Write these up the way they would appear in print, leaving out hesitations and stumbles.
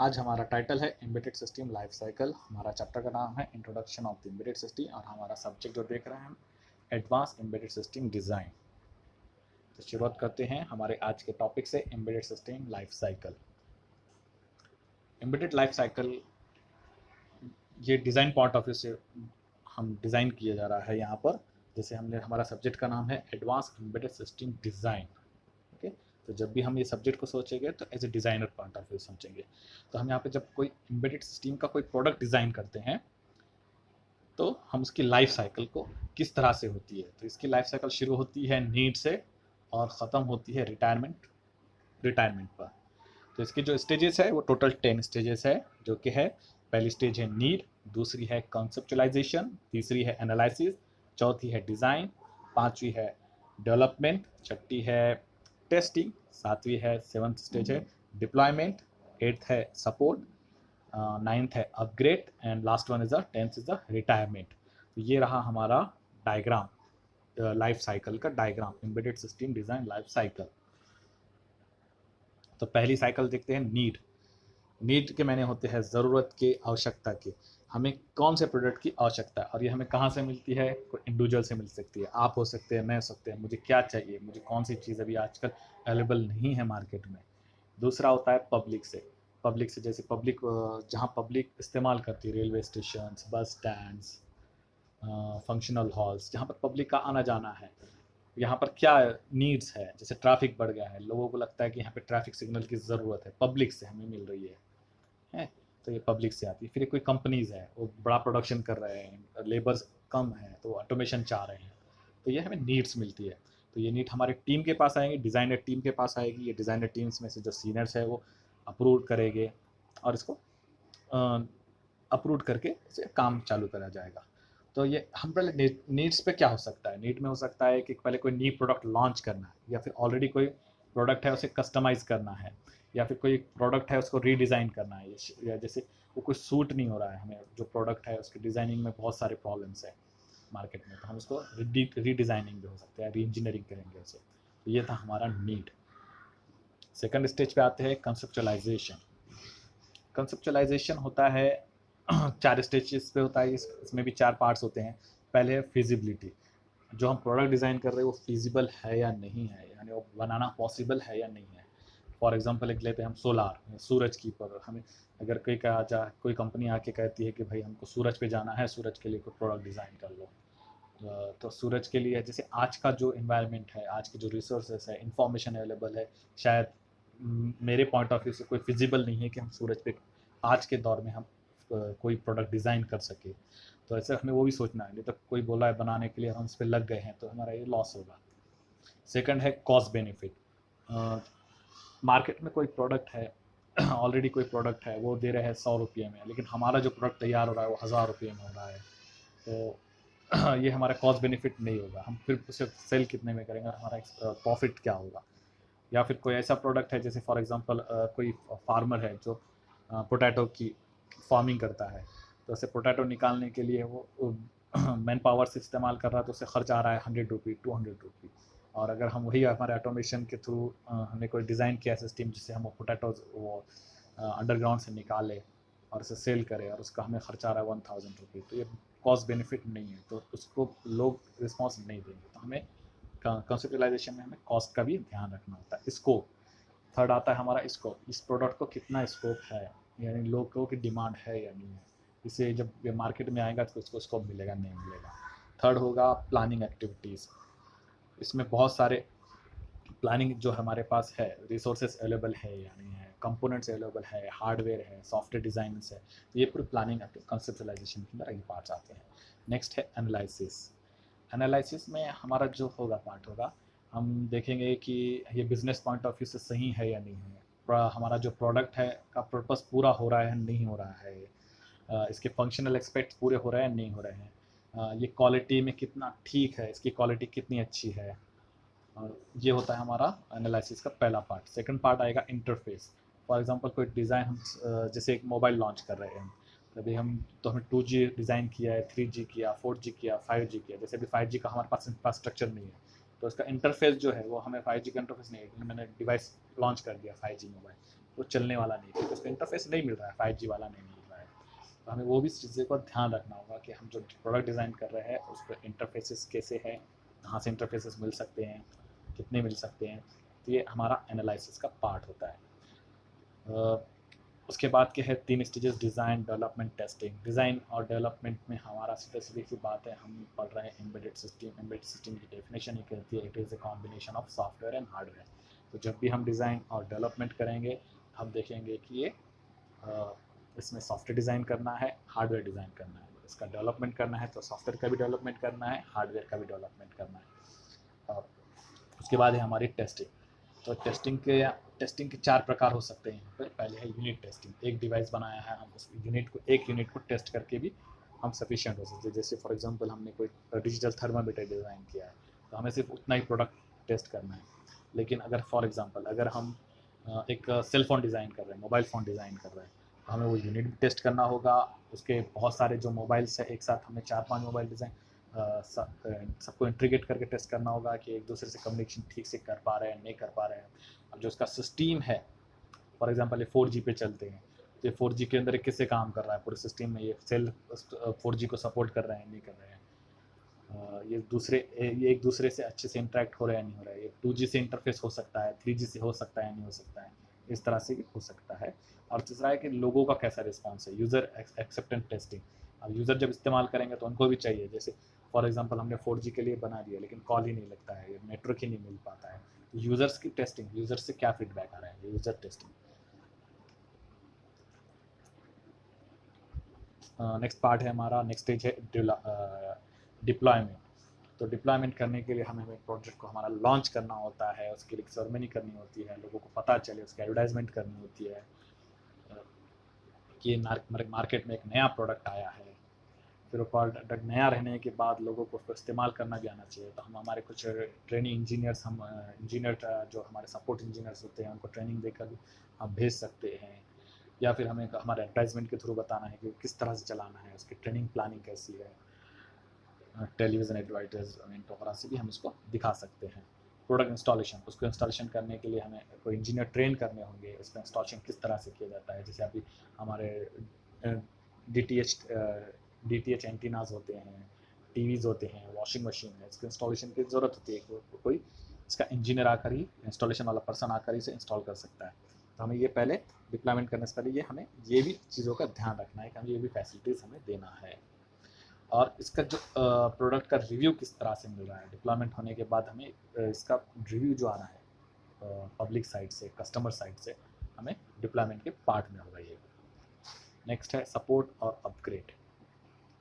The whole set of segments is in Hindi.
आज हमारा टाइटल है एम्बेडेड सिस्टम लाइफ साइकिल। हमारा चैप्टर का नाम है introduction of the embedded system और हमारा सब्जेक्ट जो देख रहे हैं हम एडवांस एम्बेडेड सिस्टम डिज़ाइन। तो शुरुआत करते हैं हमारे आज के टॉपिक से embedded system life cycle. Embedded life cycle ये डिज़ाइन पॉइंट ऑफ व्यू से हम डिज़ाइन किया जा रहा है यहाँ पर। जैसे हमने हमारा सब्जेक्ट का नाम है advance embedded system design. Okay, तो जब भी हम ये सब्जेक्ट को सोचेंगे तो as a designer point of view समझेंगे। तो हम यहाँ पे जब कोई एम्बेडेड सिस्टम का कोई प्रोडक्ट डिज़ाइन करते हैं तो हम उसकी लाइफ साइकिल को किस तरह से होती है। तो इसकी लाइफ साइकिल शुरू होती है नीड से और ख़त्म होती है रिटायरमेंट पर। तो इसके जो स्टेजेस है वो टोटल 10 स्टेजेस है, जो कि है पहली स्टेज है नीड, दूसरी है कॉन्सेप्चुलाइजेशन, तीसरी है एनालिसिस, चौथी है डिज़ाइन, पांचवी है डेवलपमेंट, छठी है टेस्टिंग, सातवीं है सेवन्थ स्टेज है डिप्लॉयमेंट, एट्थ है सपोर्ट, नाइन्थ है upgrade and last one is the 10th is the retirement. तो ये रहा हमारा डायग्राम, लाइफ साइकिल का diagram, embedded system design life cycle. तो पहली साइकिल देखते हैं नीड के मैंने होते हैं ज़रूरत के, आवश्यकता के। हमें कौन से प्रोडक्ट की आवश्यकता है और ये हमें कहाँ से मिलती है। कोई इंडिविजुअल से मिल सकती है, आप हो सकते हैं, मैं हो सकते हैं। मुझे क्या चाहिए, मुझे कौन सी चीज़ अभी आजकल अवेलेबल नहीं है मार्केट में। दूसरा होता है पब्लिक से जैसे पब्लिक, जहाँ पब्लिक इस्तेमाल करती है, रेलवे स्टेशन, बस स्टैंड्स, फंक्शनल हॉल्स, जहाँ पर पब्लिक का आना जाना है। यहाँ पर क्या नीड्स है, जैसे ट्रैफिक बढ़ गया है, लोगों को लगता है कि यहाँ पे ट्रैफिक सिग्नल की ज़रूरत है, पब्लिक से हमें मिल रही है। तो ये पब्लिक से आती है। फिर कोई कंपनीज है, वो बड़ा प्रोडक्शन कर रहे हैं, लेबर्स कम है तो ऑटोमेशन चाह रहे हैं, तो ये हमें नीड्स मिलती है। तो ये नीड हमारे टीम के पास आएंगे, डिज़ाइनर टीम के पास आएगी। ये डिज़ाइनर टीम्स में से जो सीनियर्स है वो अप्रूव करेंगे और इसको अप्रूव करके इसे काम चालू करा जाएगा। तो ये हम पहले नीड्स पे क्या हो सकता है। नीड में हो सकता है कि पहले कोई न्यू प्रोडक्ट लॉन्च करना है, या फिर ऑलरेडी कोई प्रोडक्ट है उसे कस्टमाइज़ करना है, या फिर कोई प्रोडक्ट है उसको रीडिज़ाइन करना है, या जैसे वो कुछ सूट नहीं हो रहा है हमें, जो प्रोडक्ट है उसकी डिज़ाइनिंग में बहुत सारे प्रॉब्लम्स है मार्केट में, तो हम उसको रीडिज़ाइनिंग भी हो सकता है, री इंजीनियरिंग करेंगे उसे। तो ये था हमारा नीड। सेकंड स्टेज पे आते हैं कंसेप्चुलाइजेशन। कंसेप्चुलाइजेशन होता है 4 स्टेजेस पे होता है। इसमें भी 4 पार्ट्स होते हैं। पहले है फिजिबिलिटी, जो हम प्रोडक्ट डिज़ाइन कर रहे हैं वो फिजिबल है या नहीं है, यानी वो बनाना पॉसिबल है या नहीं है। फॉर एग्जांपल एक लेते हैं हम सोलार, सूरज की पर हमें अगर कोई कंपनी आके कहती है कि भाई हमको सूरज पे जाना है, सूरज के लिए कोई प्रोडक्ट डिज़ाइन कर लो। तो सूरज के लिए जैसे आज का जो इन्वायरमेंट है, आज के जो रिसोर्सेस है, इंफॉर्मेशन अवेलेबल है, शायद मेरे पॉइंट ऑफ व्यू से कोई फिजिबल नहीं है कि हम सूरज पे आज के दौर में हम कोई प्रोडक्ट डिज़ाइन कर सके। तो ऐसे हमें वो भी सोचना है, नहीं तो कोई बोला है बनाने के लिए, हम उस पर लग गए हैं तो हमारा ये लॉस होगा। सेकंड है कॉस्ट बेनिफिट। मार्केट में कोई प्रोडक्ट है ऑलरेडी कोई प्रोडक्ट है, वो दे रहे हैं 100 रुपये में, लेकिन हमारा जो प्रोडक्ट तैयार हो रहा है वो 1000 रुपये में हो रहा है। तो ये हमारा कॉस्ट बेनिफिट नहीं होगा। हम फिर उसे सेल कितने में करेंगे और हमारा प्रॉफिट क्या होगा। या फिर कोई ऐसा प्रोडक्ट है, जैसे फॉर एग्जांपल कोई फार्मर है जो पोटैटो की फार्मिंग करता है, तो उसे पोटैटो निकालने के लिए वो मैन पावर से इस्तेमाल कर रहा है, तो उससे खर्च आ रहा है 100 रुपी 200 रुपी। और अगर हम वही हमारे ऑटोमेशन के थ्रू हमने कोई डिज़ाइन किया सिस्टम जिससे हम वो पोटैटोज वो अंडरग्राउंड से निकाले और उसे सेल करें और उसका हमें खर्चा आ रहा है 1000 रुपी, तो ये कॉस्ट बेनिफिट नहीं है, तो उसको लोग रिस्पॉन्स नहीं देंगे। तो हमें कंसेप्चुलाइजेशन में हमें कॉस्ट का भी ध्यान रखना होता है। स्कोप, थर्ड आता है हमारा स्कोप, इस प्रोडक्ट को कितना स्कोप है, यानी लोगों की डिमांड है या नहीं है। इसे जब ये मार्केट में आएगा तो उसको स्कोप मिलेगा नहीं मिलेगा। थर्ड होगा प्लानिंग एक्टिविटीज़। इसमें बहुत सारे प्लानिंग जो हमारे पास है, रिसोर्सेज अवेलेबल है या नहीं है, कंपोनेंट्स अवेलेबल है, हार्डवेयर है, सॉफ्टवेयर डिज़ाइन है, तो ये पूरी प्लानिंग कंसेप्चुलाइजेशन के अंदर ये पार्ट्स आते हैं। नेक्स्ट है एनालिसिस। एनालिसिस में हमारा जो होगा पार्ट होगा, हम देखेंगे कि ये बिजनेस पॉइंट ऑफ व्यू से सही है या नहीं है, हमारा जो प्रोडक्ट है का पर्पस पूरा हो रहा है नहीं हो रहा है, इसके फंक्शनल एस्पेक्ट्स पूरे हो रहे हैं नहीं हो रहे हैं, ये क्वालिटी में कितना ठीक है, इसकी क्वालिटी कितनी अच्छी है। और ये होता है हमारा एनालिसिस का पहला पार्ट। सेकंड पार्ट आएगा इंटरफेस। फॉर एग्जांपल कोई डिज़ाइन हम जैसे एक मोबाइल लॉन्च कर रहे हैं, तभी हमें 2G डिज़ाइन किया है, 3G किया, 4G किया, 5G किया। जैसे अभी 5G का हमारे पास इंफ्रास्ट्रक्चर नहीं है, तो इसका इंटरफेस जो है वो हमें 5G का इंटरफेस नहीं है, मैंने डिवाइस लॉन्च कर दिया 5G मोबाइल, वो चलने वाला नहीं, क्योंकि उसको इंटरफेस नहीं मिल रहा है, 5G वाला नहीं मिल रहा है। तो हमें वो भी चीज़ें को ध्यान रखना होगा कि हम जो प्रोडक्ट डिज़ाइन कर रहे हैं उस पर इंटरफेसेस कैसे हैं, कहाँ से इंटरफेसेस मिल सकते हैं, कितने मिल सकते हैं। तो ये हमारा एनालिसिस का पार्ट होता है। उसके बाद के है 3 stages, design, development, testing. Design और डेवलपमेंट में हमारा सीधी सी बात है, हम पढ़ रहे हैं एम्बेडेड सिस्टम। एम्बेडेड सिस्टम की डेफिनेशन ही कहती है it is a combination of software and hardware. तो जब भी हम डिज़ाइन और डेवलपमेंट करेंगे, हम देखेंगे कि ये इसमें सॉफ्टवेयर डिज़ाइन करना है, हार्डवेयर डिज़ाइन करना है। इसका डेवलपमेंट करना है तो सॉफ्टवेयर का भी डेवलपमेंट करना है, हार्डवेयर का भी डेवलपमेंट करना है। उसके बाद है हमारी टेस्टिंग। तो टेस्टिंग के 4 प्रकार हो सकते हैं यहाँ पर। पहले है यूनिट टेस्टिंग। एक डिवाइस बनाया है, हम उस यूनिट को टेस्ट करके भी हम सफिशिएंट हो सकते हैं। जैसे फॉर एग्जांपल हमने कोई डिजिटल थर्मामीटर डिज़ाइन किया है, तो हमें सिर्फ उतना ही प्रोडक्ट टेस्ट करना है। लेकिन अगर फॉर एग्जांपल अगर हम एक सेल फ़ोन डिज़ाइन कर रहे हैं, मोबाइल फ़ोन डिज़ाइन कर रहे हैं, तो हमें वो यूनिट भी टेस्ट करना होगा। उसके बहुत सारे जो मोबाइल्स हैं, एक साथ हमें 4-5 मोबाइल डिज़ाइन सबको इंटीग्रेट करके टेस्ट करना होगा कि एक दूसरे से कम्युनिकेशन ठीक से कर पा रहे हैं, नहीं कर पा रहे हैं। अब जो उसका सिस्टम है, फॉर एग्जांपल ये 4G पे चलते हैं, तो ये 4G के अंदर किससे काम कर रहा है पूरे सिस्टम में, ये सेल 4G को सपोर्ट कर रहे हैं, नहीं कर रहे हैं। ये एक दूसरे से अच्छे से इंटरेक्ट हो रहा है, नहीं हो रहा है। ये 2G से इंटरफेस हो सकता है, 3G से हो सकता है, नहीं हो सकता है। इस तरह से भी हो सकता है। और तीसरा है कि लोगों का कैसा रिस्पॉन्स है, यूज़र एक्सेप्टेंस टेस्टिंग। अब यूज़र जब इस्तेमाल करेंगे तो उनको भी चाहिए, जैसे फॉर एग्जांपल हमने 4G के लिए बना दिया, लेकिन कॉल ही नहीं लगता है, नेटवर्क ही नहीं मिल पाता है। तो यूज़र्स की टेस्टिंग, यूज़र से क्या फीडबैक आ रहा है, यूज़र टेस्टिंग। नेक्स्ट पार्ट है हमारा, नेक्स्ट स्टेज है डिप्लॉयमेंट। तो डिप्लॉयमेंट करने के लिए हमें प्रोजेक्ट को हमारा लॉन्च करना होता है, उसके लिए सेरेमनी करनी होती है, लोगों को पता चले, उसकी एडवर्टाइजमेंट करनी होती है कि मार्केट में एक नया प्रोडक्ट आया है। फिर वो प्रोडक्ट नया रहने के बाद लोगों को उसको इस्तेमाल करना भी आना चाहिए। तो हम हमारे कुछ ट्रेनिंग इंजीनियर्स, हम इंजीनियर जो हमारे सपोर्ट इंजीनियर्स होते हैं, उनको ट्रेनिंग देकर भी हम भेज सकते हैं। या फिर हमें हमारे एडवर्टाइजमेंट के थ्रू बताना है कि किस तरह से चलाना है, उसकी ट्रेनिंग प्लानिंग कैसी है। टेलीविज़न एडवर्टाइजमेंट वगैरह से भी हम इसको दिखा सकते हैं। प्रोडक्ट इंस्टॉलेशन, उसको इंस्टॉलेशन करने के लिए हमें कोई इंजीनियर ट्रेन करने होंगे, उसका इंस्टॉलेशन किस तरह से किया जाता है। जैसे अभी हमारे DTH एंटीनाज होते हैं, टीवीज़ होते हैं, वॉशिंग मशीन है, इसके इंस्टॉलेशन की ज़रूरत होती है। कोई इसका इंजीनियर आकर ही, इंस्टॉलेशन वाला पर्सन आकर ही इसे इंस्टॉल कर सकता है। तो हमें ये पहले डिप्लॉयमेंट करने से पहले हमें ये भी चीज़ों का ध्यान रखना है कि हमें ये भी फैसिलिटीज़ हमें देना है। और इसका जो प्रोडक्ट का रिव्यू किस तरह से मिल रहा है, डिप्लॉयमेंट होने के बाद हमें इसका रिव्यू जो आ रहा है पब्लिक साइड से, कस्टमर साइड से, हमें डिप्लॉयमेंट के पार्ट में होगा ये। नेक्स्ट है सपोर्ट और अपग्रेड।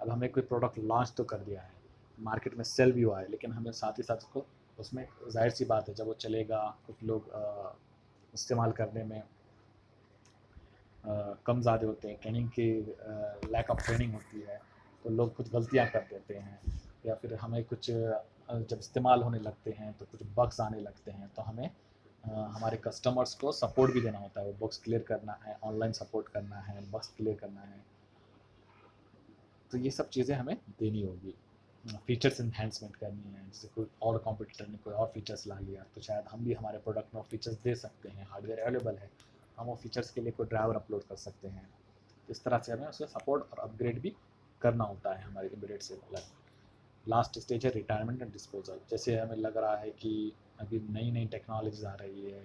अब हमें कोई प्रोडक्ट लॉन्च तो कर दिया है, मार्केट में सेल भी हुआ है, लेकिन हमें साथ ही साथ उसको, उसमें जाहिर सी बात है जब वो चलेगा, कुछ लोग इस्तेमाल करने में कम ज़्यादा होते हैं, ट्रेनिंग की लैक ऑफ ट्रेनिंग होती है, तो लोग कुछ गलतियां कर देते हैं। या फिर हमें कुछ जब इस्तेमाल होने लगते हैं तो कुछ बग्स आने लगते हैं, तो हमें हमारे कस्टमर्स को सपोर्ट भी देना होता है, वो बग्स क्लियर करना है, ऑनलाइन सपोर्ट करना है, बग्स क्लियर करना है। तो ये सब चीज़ें हमें देनी होगी। फीचर्स इन्हेंसमेंट करनी है, जैसे कोई और कॉम्पिटिटर ने कोई और फीचर्स ला लिया, तो शायद हम भी हमारे प्रोडक्ट में फीचर्स दे सकते हैं, हार्डवेयर अवेलेबल है, हम वो फीचर्स के लिए कोई ड्राइवर अपलोड कर सकते हैं। इस तरह से हमें उसका सपोर्ट और अपग्रेड भी करना होता है हमारे एम्बेडेड से अलग। लास्ट स्टेज है रिटायरमेंट एंड डिस्पोजल। जैसे हमें लग रहा है कि अभी नई नई टेक्नोलॉजीज आ रही है,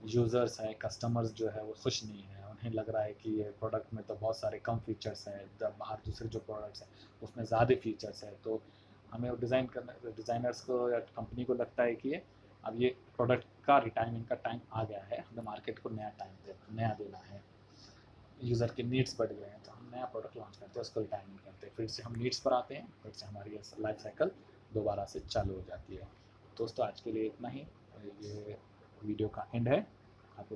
यूज़र्स हैं, कस्टमर्स जो है वो खुश नहीं है, उन्हें लग रहा है कि ये प्रोडक्ट में तो बहुत सारे कम फीचर्स हैं, जब बाहर दूसरे जो प्रोडक्ट्स हैं उसमें ज़्यादा फीचर्स हैं। तो हमें वो डिज़ाइनर्स को या कंपनी को लगता है कि ये अब ये प्रोडक्ट का रिटायरमेंट का टाइम आ गया है, हमें मार्केट को नया देना है। यूज़र के नीड्स बढ़ गए हैं, तो हम नया प्रोडक्ट लॉन्च करते हैं, उसको रिटायरमेंट करते हैं, फिर से हम नीड्स पर आते हैं, फिर से हमारी लाइफ साइकिल दोबारा से चालू हो जाती है। दोस्तों आज के लिए इतना ही, ये वीडियो का एंड है।